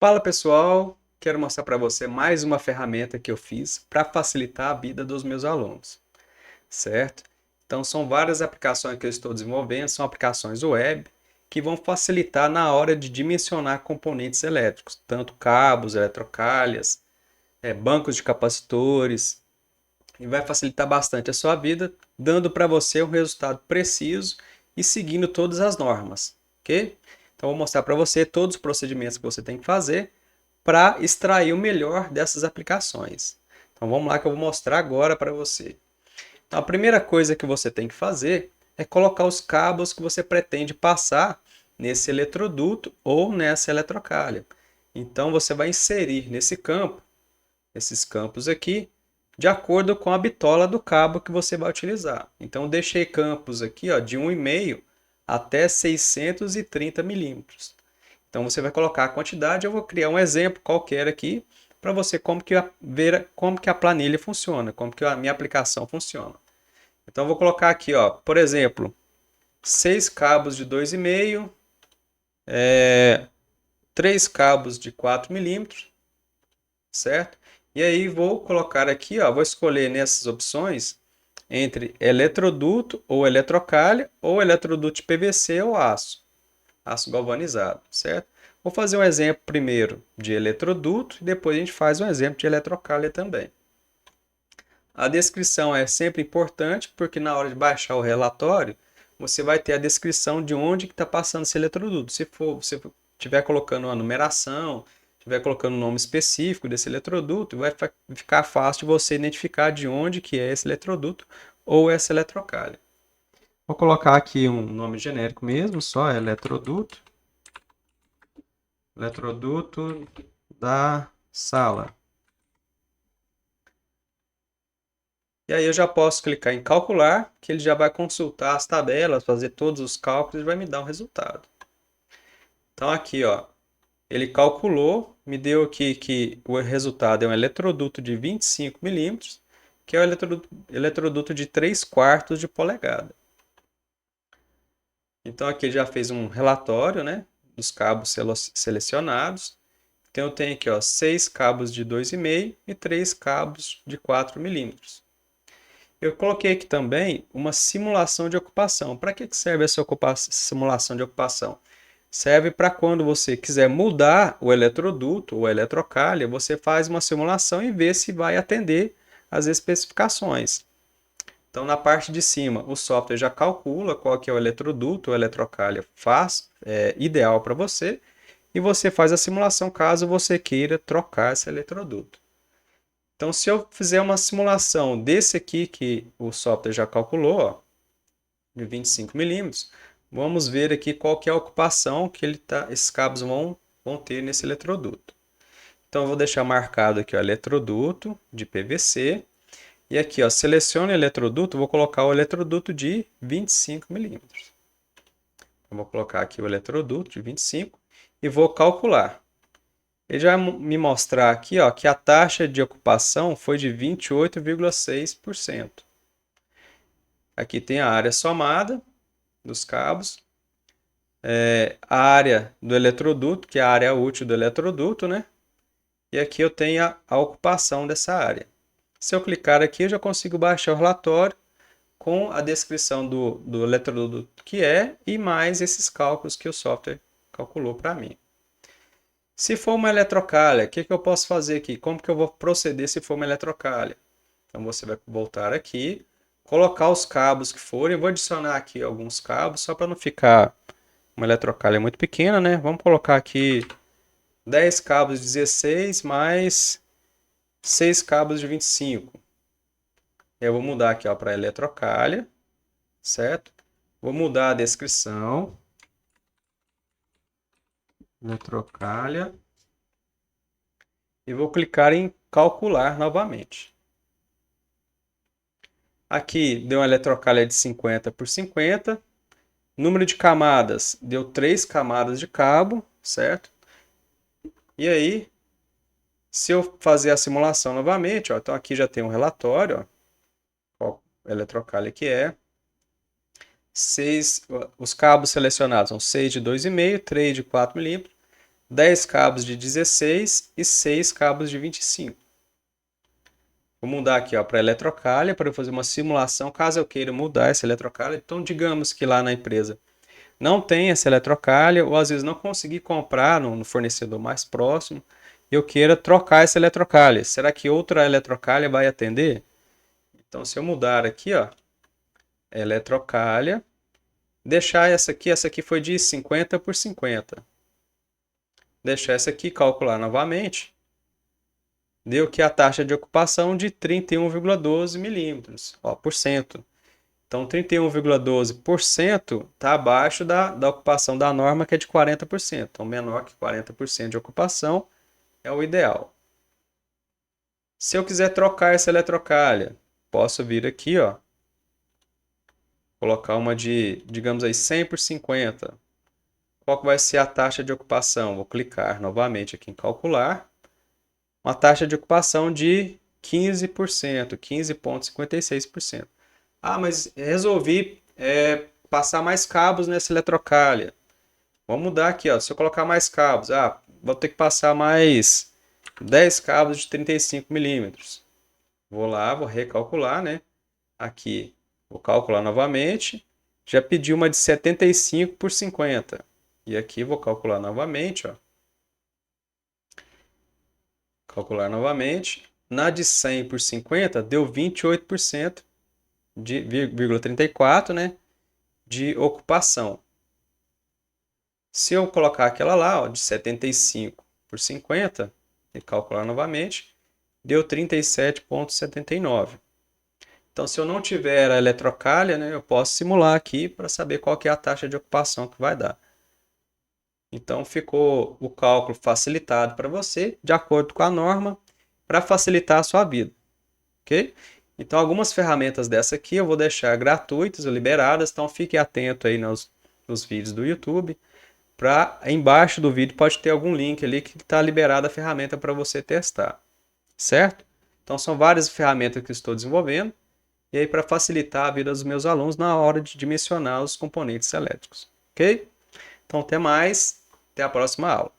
Fala pessoal, quero mostrar para você mais uma ferramenta que eu fiz para facilitar a vida dos meus alunos, certo? Então são várias aplicações que eu estou desenvolvendo, são aplicações web que vão facilitar na hora de dimensionar componentes elétricos, tanto cabos, eletrocalhas, bancos de capacitores, e vai facilitar bastante a sua vida, dando para você um resultado preciso e seguindo todas as normas, ok? Então vou mostrar para você todos os procedimentos que você tem que fazer para extrair o melhor dessas aplicações. Então vamos lá que eu vou mostrar agora para você. Então, a primeira coisa que você tem que fazer é colocar os cabos que você pretende passar nesse eletroduto ou nessa eletrocalha. Então você vai inserir nesse campo, esses campos aqui, de acordo com a bitola do cabo que você vai utilizar. Então deixei campos aqui ó, de 1,5 até 630 milímetros. Então você vai colocar a quantidade, eu vou criar um exemplo qualquer aqui para você ver como que a planilha funciona, como que a minha aplicação funciona. Então eu vou colocar aqui, ó, por exemplo, 6 cabos de 2,5, 3 cabos de 4 milímetros, certo? E aí vou colocar aqui, ó, vou escolher nessas opções entre eletroduto ou eletrocalha ou eletroduto de PVC ou aço galvanizado, certo? Vou fazer um exemplo primeiro de eletroduto e depois a gente faz um exemplo de eletrocalha também. A descrição é sempre importante porque na hora de baixar o relatório, você vai ter a descrição de onde está passando esse eletroduto. Se você estiver colocando uma numeração, estiver colocando um nome específico desse eletroduto, vai ficar fácil de você identificar de onde que é esse eletroduto ou essa eletrocalha. Vou colocar aqui um nome genérico mesmo, só eletroduto. Eletroduto da sala. E aí eu já posso clicar em calcular, que ele já vai consultar as tabelas, fazer todos os cálculos e vai me dar um resultado. Então aqui, ó, ele calculou, me deu aqui que o resultado é um eletroduto de 25 milímetros, que é o eletroduto de 3 quartos de polegada. Então aqui ele já fez um relatório, né, dos cabos selecionados. Então eu tenho aqui, ó, 6 cabos de 2,5 e 3 cabos de 4 milímetros. Eu coloquei aqui também uma simulação de ocupação. Para que serve essa simulação de ocupação? Serve para quando você quiser mudar o eletroduto ou a eletrocalha, você faz uma simulação e vê se vai atender às especificações. Então, na parte de cima, o software já calcula qual que é o eletroduto ou eletrocalha ideal para você e você faz a simulação caso você queira trocar esse eletroduto. Então, se eu fizer uma simulação desse aqui que o software já calculou, ó, de 25 milímetros, vamos ver aqui qual que é a ocupação que esses cabos vão ter nesse eletroduto. Então, eu vou deixar marcado aqui o eletroduto de PVC. E aqui, ó, selecione eletroduto, vou colocar o eletroduto de 25 milímetros. Eu vou colocar aqui o eletroduto de 25 e vou calcular. Ele já vai me mostrar aqui ó, que a taxa de ocupação foi de 28,6%. Aqui tem a área somada dos cabos, a área do eletroduto, que é a área útil do eletroduto, né? E aqui eu tenho a ocupação dessa área. Se eu clicar aqui, eu já consigo baixar o relatório com a descrição do eletroduto que é e mais esses cálculos que o software calculou para mim. Se for uma eletrocalha, o que eu posso fazer aqui? Como que eu vou proceder se for uma eletrocalha? Então você vai voltar aqui, colocar os cabos que forem. Eu vou adicionar aqui alguns cabos, só para não ficar uma eletrocalha muito pequena, né? Vamos colocar aqui 10 cabos de 16 mais 6 cabos de 25. Eu vou mudar aqui para eletrocalha, certo? Vou mudar a descrição. Eletrocalha. E vou clicar em calcular novamente. Aqui deu uma eletrocalha de 50 por 50. Número de camadas deu 3 camadas de cabo, certo? E aí, se eu fazer a simulação novamente, ó, então aqui já tem um relatório, ó, qual eletrocalha que é. Os cabos selecionados são 6 de 2,5, 3 de 4 milímetros. 10 cabos de 16 e 6 cabos de 25. Vou mudar aqui para eletrocalha para eu fazer uma simulação, caso eu queira mudar essa eletrocalha. Então, digamos que lá na empresa não tem essa eletrocalha, ou às vezes não consegui comprar no fornecedor mais próximo, e eu queira trocar essa eletrocalha. Será que outra eletrocalha vai atender? Então, se eu mudar aqui, ó, eletrocalha, deixar essa aqui foi de 50 por 50. Deixar essa aqui, calcular novamente, deu que a taxa de ocupação de 31,12 milímetros, ó, por cento. Então, 31,12% está abaixo da ocupação da norma, que é de 40%. Então, menor que 40% de ocupação é o ideal. Se eu quiser trocar essa eletrocalha, posso vir aqui, ó, colocar uma de, digamos aí, 100 por 50. Qual que vai ser a taxa de ocupação? Vou clicar novamente aqui em calcular. Uma taxa de ocupação de 15%, 15,56%. Ah, mas resolvi passar mais cabos nessa eletrocalha. Vamos mudar aqui, ó. Se eu colocar mais cabos, vou ter que passar mais 10 cabos de 35 milímetros. Vou lá, vou recalcular, né? Aqui, vou calcular novamente. Já pedi uma de 75 por 50. E aqui vou calcular novamente, ó. Calcular novamente. Na de 100 por 50 deu 28% de 0,34, né, de ocupação. Se eu colocar aquela lá, ó, de 75 por 50, e calcular novamente, deu 37,79. Então, se eu não tiver a eletrocalha, né, eu posso simular aqui para saber qual que é a taxa de ocupação que vai dar. Então, ficou o cálculo facilitado para você, de acordo com a norma, para facilitar a sua vida. Ok? Então, algumas ferramentas dessa aqui eu vou deixar gratuitas ou liberadas, então fique atento aí nos vídeos do YouTube. Embaixo do vídeo pode ter algum link ali que está liberada a ferramenta para você testar, certo? Então, são várias ferramentas que estou desenvolvendo, e aí para facilitar a vida dos meus alunos na hora de dimensionar os componentes elétricos, ok? Então, até mais, até a próxima aula.